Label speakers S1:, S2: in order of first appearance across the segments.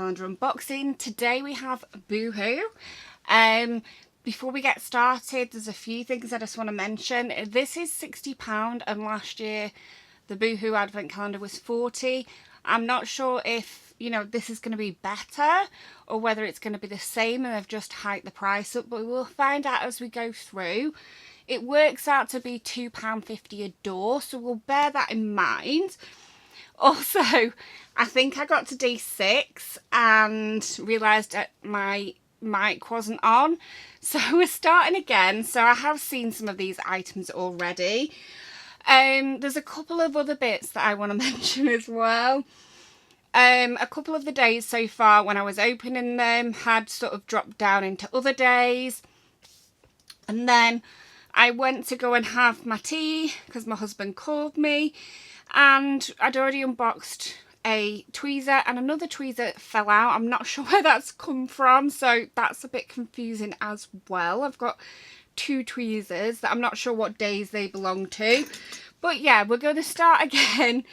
S1: calendar unboxing. Today we have Boohoo. Before we get started, there's a few things I just want to mention. This is £60 and last year the Boohoo Advent calendar was £40. I'm not sure if, you know, this is going to be better or whether it's going to be the same and they've just hiked the price up, but we'll find out as we go through. It works out to be £2.50 a door, so we'll bear that in mind. Also, I think I got to day 6 and realised that my mic wasn't on. So we're starting again. So I have seen some of these items already. There's a couple of other bits that I want to mention as well. A couple of the days so far when I was opening them had sort of dropped down into other days. And then I went to go and have my tea because my husband called me. And I'd already unboxed a tweezer and another tweezer fell out. I'm not sure where that's come from, so that's a bit confusing as well. I've got 2 tweezers that I'm not sure what days they belong to. But yeah, we're going to start again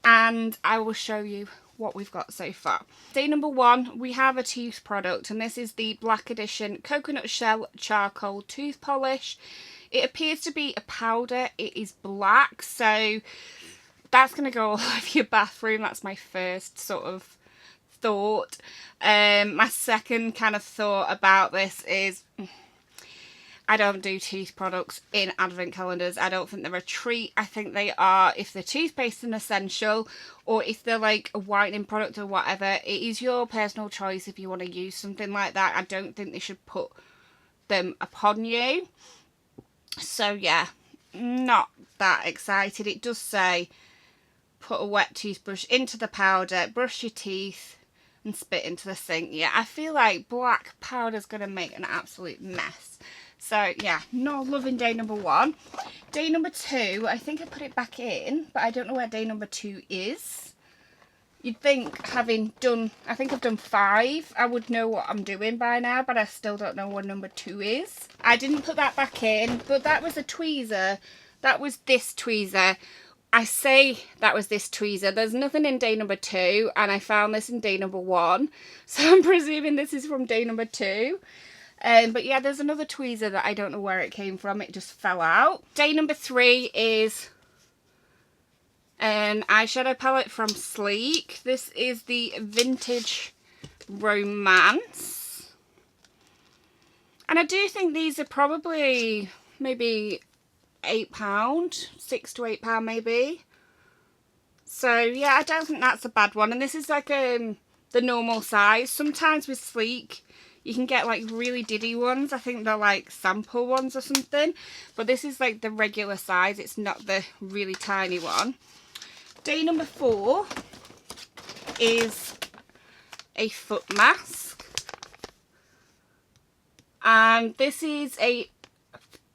S1: and I will show you what we've got so far. Day number 1, we have a tooth product, and this is the Black Edition Coconut Shell Charcoal Tooth Polish. It appears to be a powder. It is black, so that's going to go all over your bathroom. That's my first sort of thought. My second kind of thought about this is I don't do tooth products in advent calendars. I don't think they're a treat. I think they are, if they're toothpaste, an essential, or if they're like a whitening product or whatever, it is your personal choice if you want to use something like that. I don't think they should put them upon you. So yeah, not that excited. It does say put a wet toothbrush into the powder, brush your teeth and spit into the sink. Yeah, I feel like black powder is going to make an absolute mess. So yeah, not loving day number 1. Day number 2, I think I put it back in, but I don't know where day number 2 is. You'd think, having done, I think I've done 5, I would know what I'm doing by now, but I still don't know where number 2 is. I didn't put that back in, but that was a tweezer. That was this tweezer. I say that was this tweezer. There's nothing in day number 2, and I found this in day number 1. So I'm presuming this is from day number 2. But yeah, there's another tweezer that I don't know where it came from. It just fell out. Day number 3 is an eyeshadow palette from Sleek. This is the Vintage Romance. And I do think these are probably maybe £8, £6 to £8 maybe. So yeah, I don't think that's a bad one. And this is like the normal size. Sometimes with Sleek you can get like really diddy ones. I think they're like sample ones or something. But this is like the regular size. It's not the really tiny one. Day number 4 is a foot mask. And this is a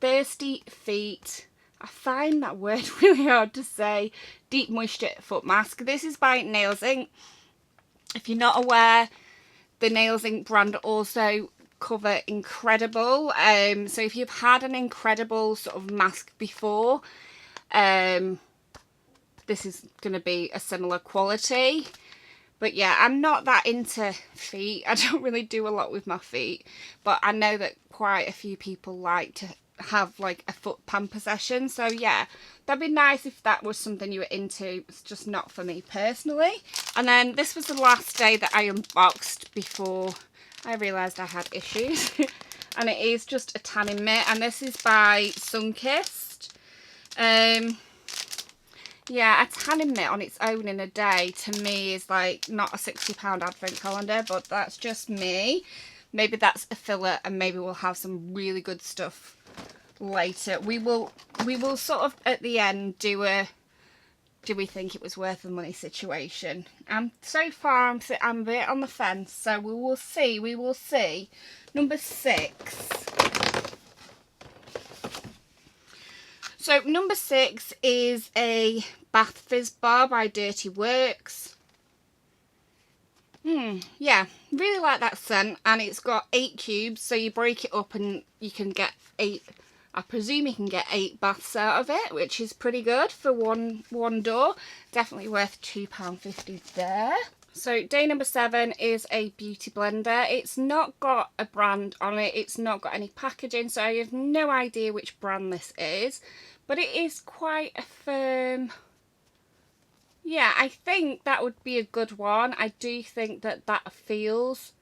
S1: Thirsty Feet, I find that word really hard to say, deep moisture foot mask. This is by Nails Inc. If you're not aware, the Nails Inc brand also cover Incredible. So if you've had an Incredible sort of mask before, this is going to be a similar quality. But yeah, I'm not that into feet. I don't really do a lot with my feet. But I know that quite a few people like to have like a foot pamper session. So yeah, that'd be nice if that was something you were into. It's just not for me personally. And then this was the last day that I unboxed before I realised I had issues. And it is just a tanning mitt. And this is by Sunkissed. Yeah, a tanning mitt on its own in a day to me is like not a £60 advent calendar, but that's just me. Maybe that's a filler and maybe we'll have some really good stuff later. We will sort of at the end do a do we think it was worth the money situation. And so far I'm a bit on the fence, so we will see. Number 6. So number 6 is a Bath Fizz Bar by Dirty Works. Yeah, really like that scent, and it's got 8 cubes, so you break it up and you can get 8, I presume you can get 8 baths out of it, which is pretty good for one door. Definitely worth £2.50 there. So day number 7 is a beauty blender. It's not got a brand on it, it's not got any packaging, so I have no idea which brand this is, but it is quite a firm. Yeah, I think that would be a good one. I do think that that feels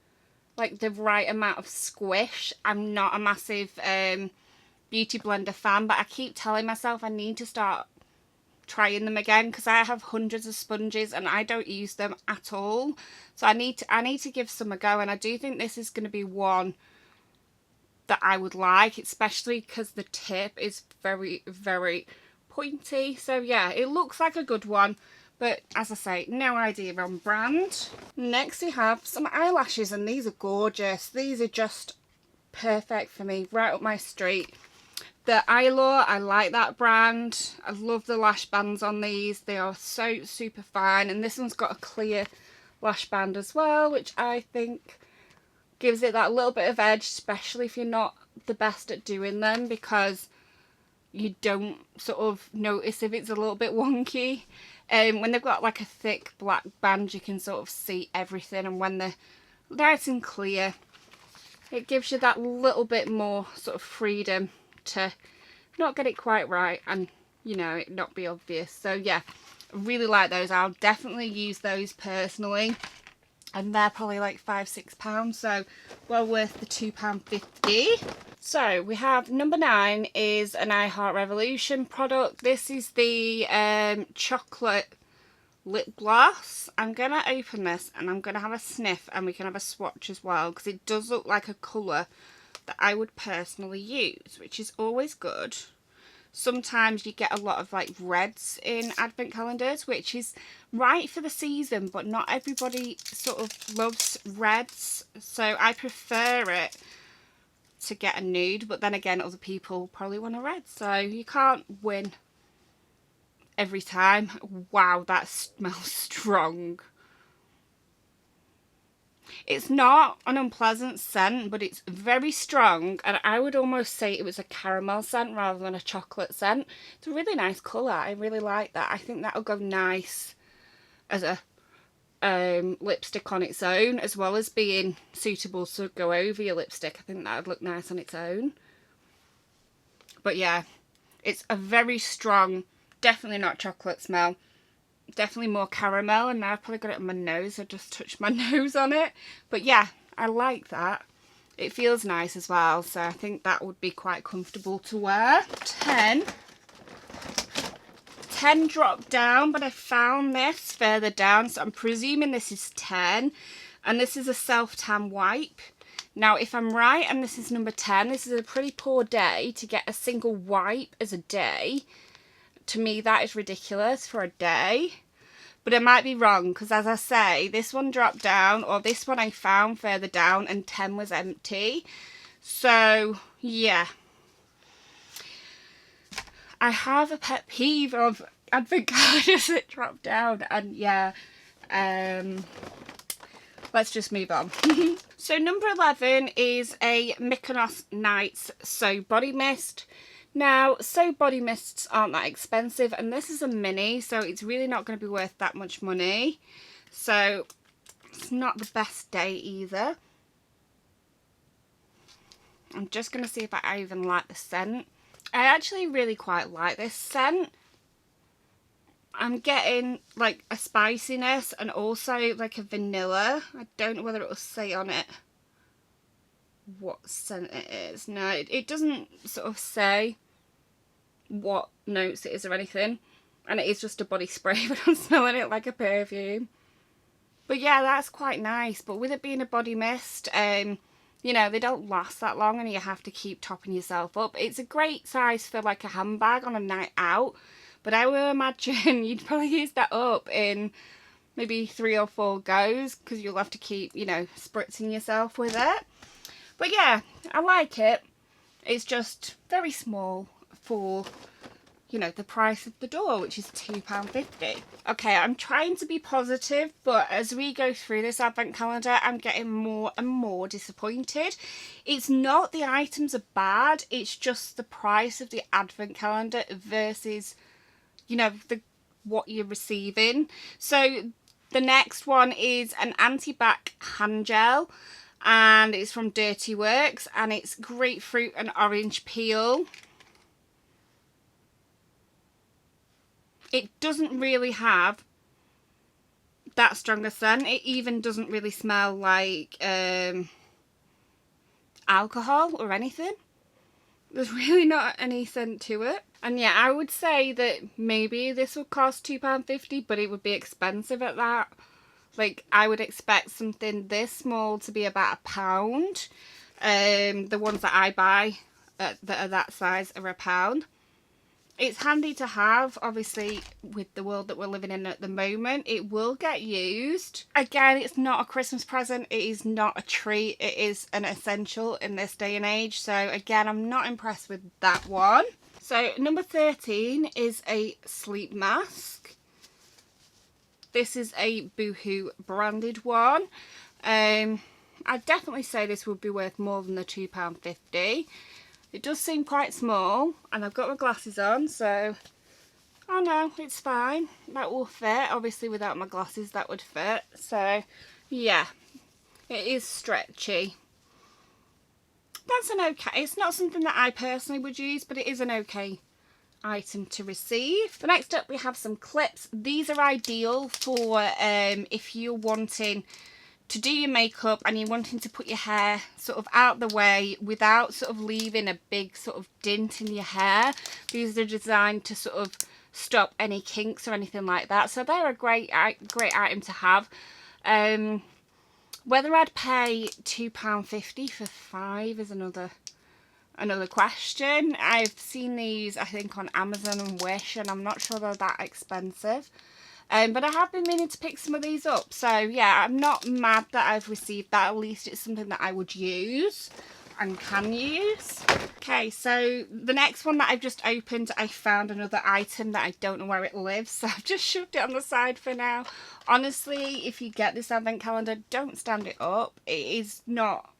S1: like the right amount of squish. I'm not a massive beauty blender fan, but I keep telling myself I need to start trying them again because I have hundreds of sponges and I don't use them at all. So I need to give some a go, and I do think this is going to be one that I would like, especially because the tip is very, very pointy. So yeah, it looks like a good one, but as I say, no idea on brand. Next we have some eyelashes, and these are gorgeous. These are just perfect for me, right up my street. The Eyelaw, I like that brand. I love the lash bands on these. They are so super fine, and this one's got a clear lash band as well, which I think gives it that little bit of edge, especially if you're not the best at doing them, because you don't sort of notice if it's a little bit wonky. When they've got like a thick black band, you can sort of see everything, and when they're nice and clear, it gives you that little bit more sort of freedom to not get it quite right and, you know, it not be obvious. So yeah, I really like those. I'll definitely use those personally, and they're probably like £5–6, so well worth the £2.50. So we have number 9 is an I Heart Revolution product. This is the chocolate lip gloss. I'm gonna open this and I'm gonna have a sniff, and we can have a swatch as well, because it does look like a colour that I would personally use, which is always good. Sometimes you get a lot of like reds in advent calendars, which is right for the season, but not everybody sort of loves reds, so I prefer it to get a nude, but then again other people probably want a red, so you can't win every time. Wow, that smells strong. It's not an unpleasant scent, but it's very strong, and I would almost say it was a caramel scent rather than a chocolate scent. It's a really nice colour. I really like that. I think that'll go nice as a lipstick on its own, as well as being suitable to go over your lipstick. I think that would look nice on its own. But yeah, it's a very strong, definitely not chocolate smell. Definitely more caramel, and now I've probably got it on my nose. I just touched my nose on it. But yeah, I like that. It feels nice as well, so I think that would be quite comfortable to wear. 10 dropped down, but I found this further down, so I'm presuming this is 10, and this is a self-tan wipe. Now if I'm right and this is number 10, this is a pretty poor day to get a single wipe as a day. To me that is ridiculous for a day, but I might be wrong, because as I say, this one dropped down, or this one I found further down, and 10 was empty. So yeah, I have a pet peeve of advent calendars that drop down, and yeah, let's just move on. So number 11 is a Mykonos Nights So Body Mist. Now, So body mists aren't that expensive, and this is a mini, so it's really not going to be worth that much money. So it's not the best day either. I'm just going to see if I even like the scent. I actually really quite like this scent. I'm getting like a spiciness and also like a vanilla. I don't know whether it will say on it what scent it is. No, it doesn't sort of say what notes it is or anything, and it is just a body spray, but I'm smelling it like a perfume. But yeah, that's quite nice. But with it being a body mist, you know, they don't last that long, and you have to keep topping yourself up. It's a great size for like a handbag on a night out, but I would imagine you'd probably use that up in maybe 3 or 4 goes, because you'll have to keep, you know, spritzing yourself with it. But yeah, I like it. It's just very small for, you know, the price of the door, which is £2.50. Okay, I'm trying to be positive, but as we go through this advent calendar, I'm getting more and more disappointed. It's not the items are bad, it's just the price of the advent calendar versus, you know, what you're receiving. So The next one is an anti-bac hand gel, and it's from Dirty Works, and it's grapefruit and orange peel. It doesn't really have that strong a scent. It even doesn't really smell like alcohol or anything. There's really not any scent to it. And yeah, I would say that maybe this would cost £2.50, but it would be expensive at that. Like, I would expect something this small to be about £1. The ones that I buy that are that size are £1. It's handy to have, obviously, with the world that we're living in at the moment. It will get used. Again, it's not a Christmas present. It is not a treat. It is an essential in this day and age. So again, I'm not impressed with that one. So number 13 is a sleep mask. This is a BOOHOO branded one. I'd definitely say this would be worth more than the £2.50. It does seem quite small, and I've got my glasses on, so oh no, it's fine. That will fit. Obviously without my glasses that would fit. So yeah, it is stretchy. That's an okay, it's not something that I personally would use, but it is an okay item to receive. So next up we have some clips. These are ideal for if you're wanting to do your makeup and you're wanting to put your hair sort of out the way without sort of leaving a big sort of dent in your hair. These are designed to sort of stop any kinks or anything like that. So they're a great item to have. Whether I'd pay £2.50 for 5 is another question. I've seen these, I think, on Amazon and Wish, and I'm not sure they're that expensive. But I have been meaning to pick some of these up. So yeah, I'm not mad that I've received that. At least it's something that I would use and can use. Okay, so the next one that I've just opened, I found another item that I don't know where it lives. So I've just shoved it on the side for now. Honestly, if you get this advent calendar, don't stand it up. It is not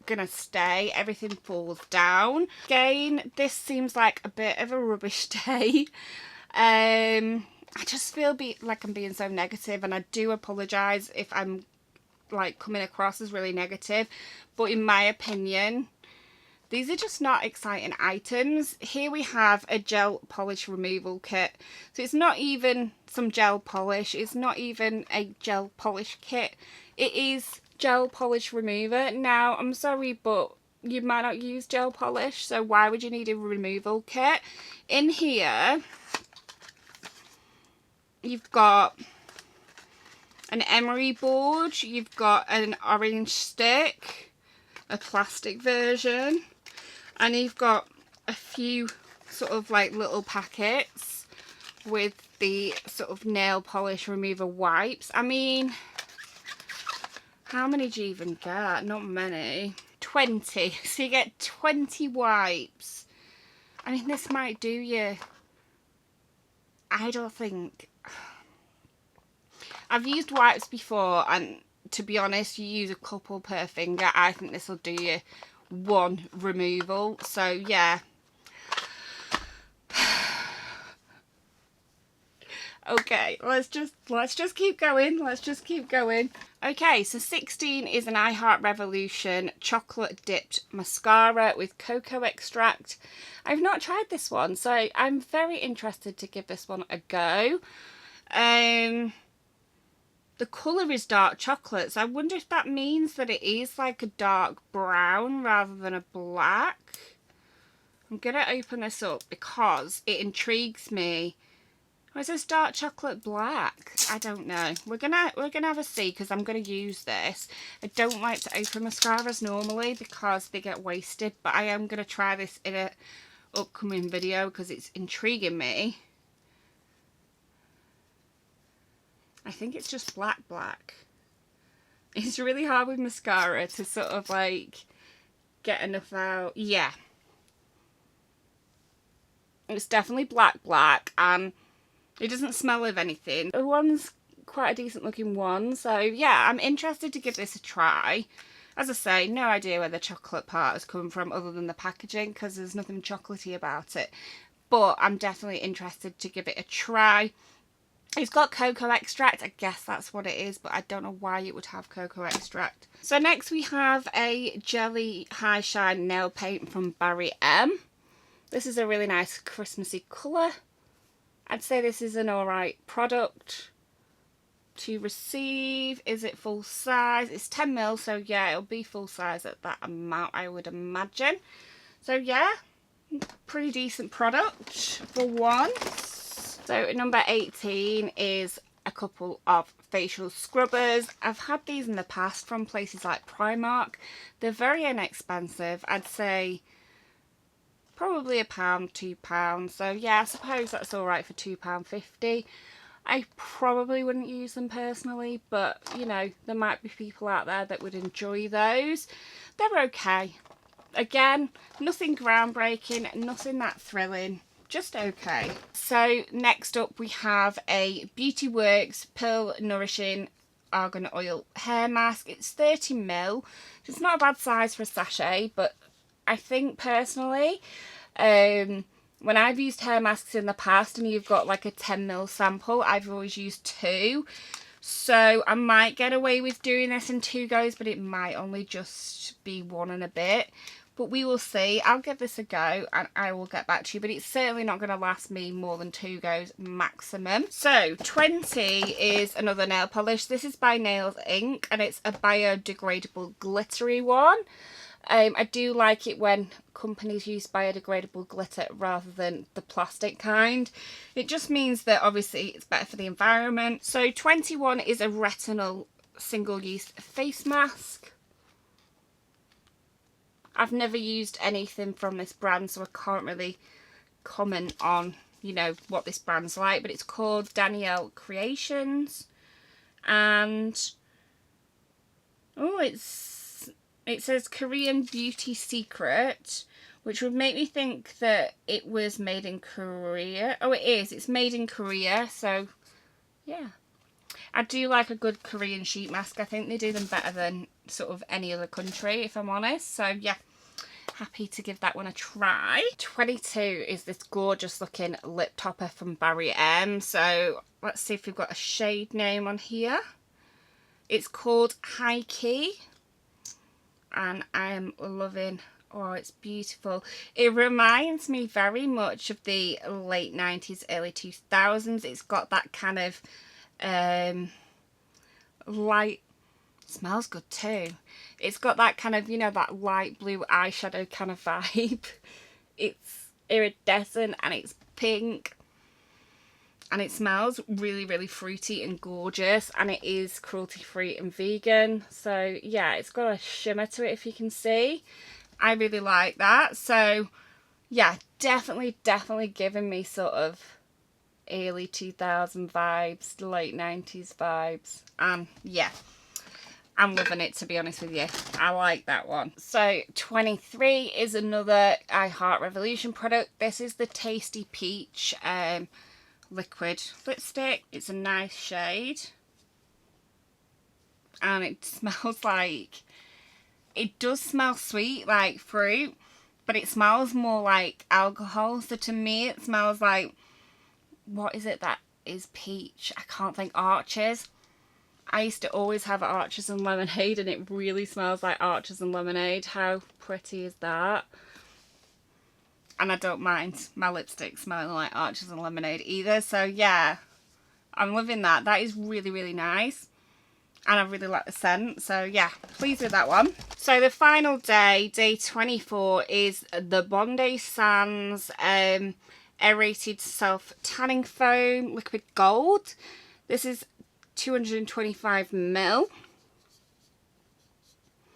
S1: gonna stay. Everything falls down. Again, this seems like a bit of a rubbish day. I just feel like I'm being so negative, and I do apologise if I'm like coming across as really negative, but in my opinion these are just not exciting items. Here we have a gel polish removal kit. So it's not even some gel polish, it's not even a gel polish kit, it is gel polish remover. Now I'm sorry, but you might not use gel polish, so why would you need a removal kit? In here you've got an emery board, you've got an orange stick, a plastic version, and you've got a few sort of like little packets with the sort of nail polish remover wipes. I mean, how many do you even get? Not many. 20. So you get 20 wipes. I mean, this might do you. I don't think. I've used wipes before, and to be honest, you use a couple per finger. I think this will do you one removal. So yeah. Okay, let's just keep going. Let's just keep going. Okay, so 16 is an I Heart Revolution chocolate dipped mascara with cocoa extract. I've not tried this one, so I'm very interested to give this one a go. The colour is dark chocolate, so I wonder if that means that it is like a dark brown rather than a black. I'm going to open this up because it intrigues me. Or is this dark chocolate black? I don't know. We're gonna have a see, because I'm gonna use this. I don't like to open mascaras normally because they get wasted, but I am gonna try this in a upcoming video because it's intriguing me. I think it's just black. It's really hard with mascara to sort of like get enough out. Yeah. It's definitely black, and it doesn't smell of anything. The one's quite a decent looking one, so yeah, I'm interested to give this a try. As I say, no idea where the chocolate part has come from other than the packaging, because there's nothing chocolatey about it. But I'm definitely interested to give it a try. It's got cocoa extract. I guess that's what it is, but I don't know why it would have cocoa extract. So next we have a Jelly High Shine nail paint from Barry M. This is a really nice Christmassy colour. I'd say this is an alright product to receive. Is it full size? It's 10ml, so yeah, it'll be full size at that amount, I would imagine. So yeah, pretty decent product for once. So number 18 is a couple of facial scrubbers. I've had these in the past from places like Primark. They're very inexpensive. I'd say probably £1, £2. So yeah, I suppose that's alright for £2.50. I probably wouldn't use them personally, but you know, there might be people out there that would enjoy those. They're okay. Again, nothing groundbreaking, nothing that thrilling, just okay. So next up we have a Beauty Works Pearl Nourishing Argan Oil Hair Mask. It's 30ml. It's not a bad size for a sachet, but I think personally, when I've used hair masks in the past and you've got like a 10ml sample, I've always used 2. So I might get away with doing this in 2 goes, but it might only just be 1 and a bit. But we will see. I'll give this a go and I will get back to you, but it's certainly not going to last me more than 2 goes maximum. So 20 is another nail polish. This is by Nails Inc. and it's a biodegradable glittery one. I do like it when companies use biodegradable glitter rather than the plastic kind. It just means that obviously it's better for the environment. So 21 is a retinol single-use face mask. I've never used anything from this brand, so I can't really comment on, you know, what this brand's like, but it's called Danielle Creations. And oh, it says Korean Beauty Secret, which would make me think that it was made in Korea. Oh, it is. It's made in Korea, so yeah. I do like a good Korean sheet mask. I think they do them better than sort of any other country, if I'm honest. So yeah, happy to give that one a try. 22 is this gorgeous looking lip topper from Barry M. So let's see if we've got a shade name on here. It's called High Key. And I am loving, oh, it's beautiful. It reminds me very much of the late 90s, early 2000s. It's got that kind of light, smells good too. It's got that kind of, you know, that light blue eyeshadow kind of vibe. It's iridescent and it's pink. And it smells really, really fruity and gorgeous. And it is cruelty-free and vegan. So, yeah, it's got a shimmer to it, if you can see. I really like that. So, yeah, definitely giving me sort of early 2000 vibes, late 90s vibes. Yeah, I'm loving it, to be honest with you. I like that one. So, 23 is another I Heart Revolution product. This is the Tasty Peach liquid lipstick. It's a nice shade and it smells like, it does smell sweet like fruit, but it smells more like alcohol. So to me it smells like, what is it that is peach? I can't think. Arches. I used to always have Arches and lemonade and it really smells like Arches and lemonade. How pretty is that? And I don't mind my lipstick smelling like Arches and lemonade either. So yeah, I'm loving that. That is really, really nice. And I really like the scent. So yeah, pleased with that one. So the final day, day 24, is the Bondi Sands Aerated Self Tanning Foam Liquid Gold. This is 225ml.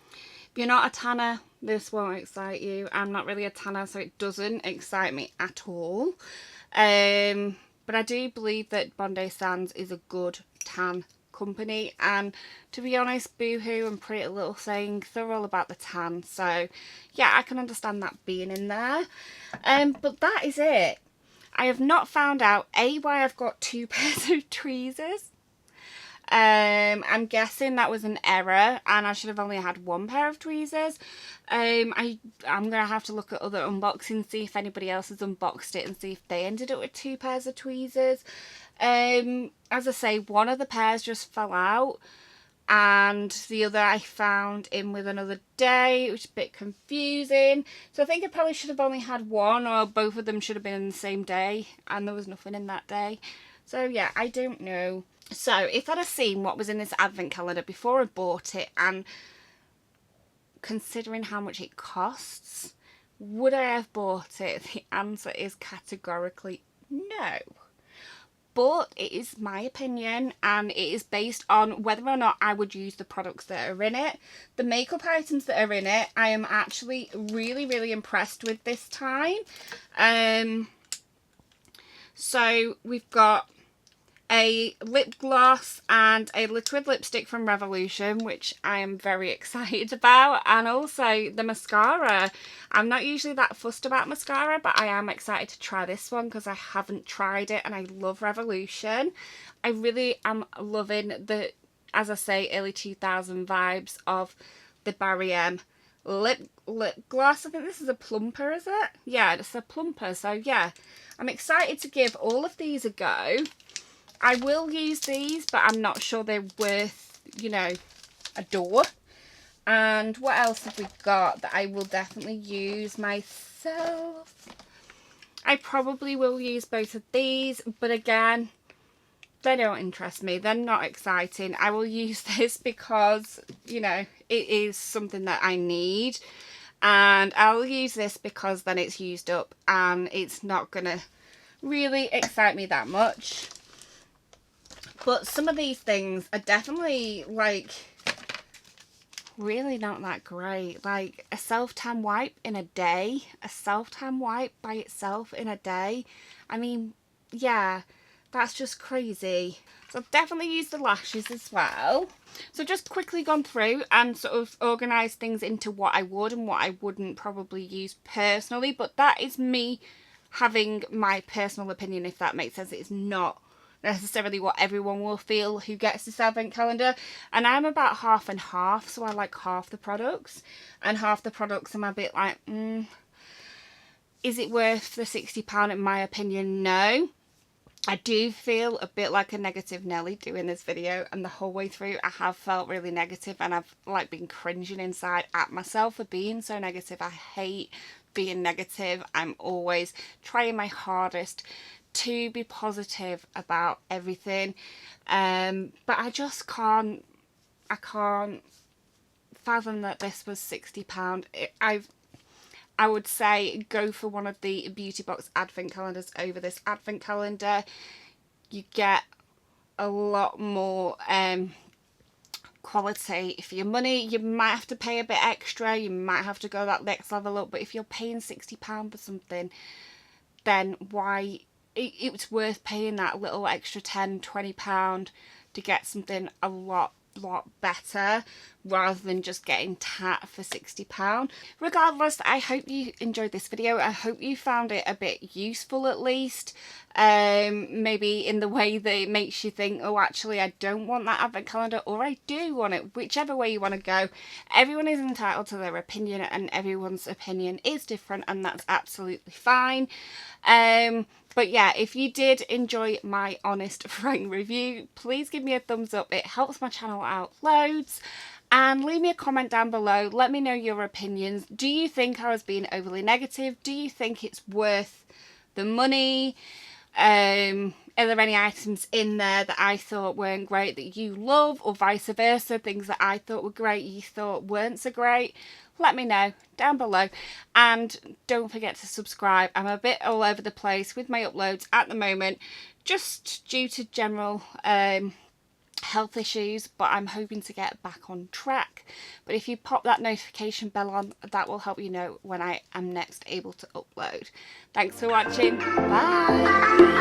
S1: If you're not a tanner, this won't excite you. I'm not really a tanner, so it doesn't excite me at all. But I do believe that Bondi Sands is a good tan company. And to be honest, Boohoo and Pretty Little Thing, they're all about the tan. So yeah, I can understand that being in there. But that is it. I have not found out, A, why I've got 2 pairs of tweezers. I'm guessing that was an error and I should have only had 1 pair of tweezers. I'm gonna have to look at other unboxings, see if anybody else has unboxed it and see if they ended up with 2 pairs of tweezers. As I say, one of the pairs just fell out, and the other I found in with another day, which is a bit confusing. So I think I probably should have only had one, or both of them should have been in the same day, and there was nothing in that day. So yeah, I don't know. So if I'd have seen what was in this advent calendar before I bought it, and considering how much it costs, would I have bought it? The answer is categorically no. But it is my opinion, and it is based on whether or not I would use the products that are in it. The makeup items that are in it, I am actually really, really impressed with this time. So we've got a lip gloss and a liquid lipstick from Revolution, which I am very excited about, and also the mascara. I'm not usually that fussed about mascara, but I am excited to try this one because I haven't tried it, and I love Revolution. I really am loving the, as I say, early 2000 vibes of the Barry M lip gloss. I think this is a plumper, is it? Yeah, it's a plumper. So yeah, I'm excited to give all of these a go. I will use these, but I'm not sure they're worth, you know, a door. And what else have we got that I will definitely use myself? I probably will use both of these, but again, they don't interest me. They're not exciting. I will use this because, you know, it is something that I need. And I'll use this because then it's used up and it's not going to really excite me that much. But some of these things are definitely, like, really not that great. Like, a self-tan wipe in a day. A self-tan wipe by itself in a day. I mean, yeah, that's just crazy. So I've definitely used the lashes as well. So just quickly gone through and sort of organised things into what I would and what I wouldn't probably use personally. But that is me having my personal opinion, if that makes sense. It's not necessarily what everyone will feel who gets this advent calendar, and I'm about half and half, so I like half the products, and half the products I'm a bit like, is it worth the £60? In my opinion, no. I do feel a bit like a negative Nelly doing this video, and the whole way through I have felt really negative, and I've like been cringing inside at myself for being so negative. I hate being negative. I'm always trying my hardest to be positive about everything, but I just can't fathom that this was £60. I would say go for one of the Beauty Box advent calendars over this advent calendar. You get a lot more quality for your money. You might have to pay a bit extra, you might have to go that next level up, but if you're paying £60 for something, then why? It's worth paying that little extra £10–20 to get something a lot better, rather than just getting tat for £60. Regardless, I hope you enjoyed this video. I hope you found it a bit useful, at least, maybe in the way that it makes you think, oh, actually I don't want that advent calendar, or I do want it. Whichever way you want to go, everyone is entitled to their opinion, and everyone's opinion is different, and that's absolutely fine. But yeah, if you did enjoy my honest frank review, please give me a thumbs up. It helps my channel out loads. And leave me a comment down below. Let me know your opinions. Do you think I was being overly negative? Do you think it's worth the money? Are there any items in there that I thought weren't great that you love, or vice versa? Things that I thought were great you thought weren't so great? Let me know down below, and don't forget to subscribe. I'm a bit all over the place with my uploads at the moment, just due to general health issues, but I'm hoping to get back on track. But if you pop that notification bell on, that will help you know when I am next able to upload. Thanks for watching. Bye.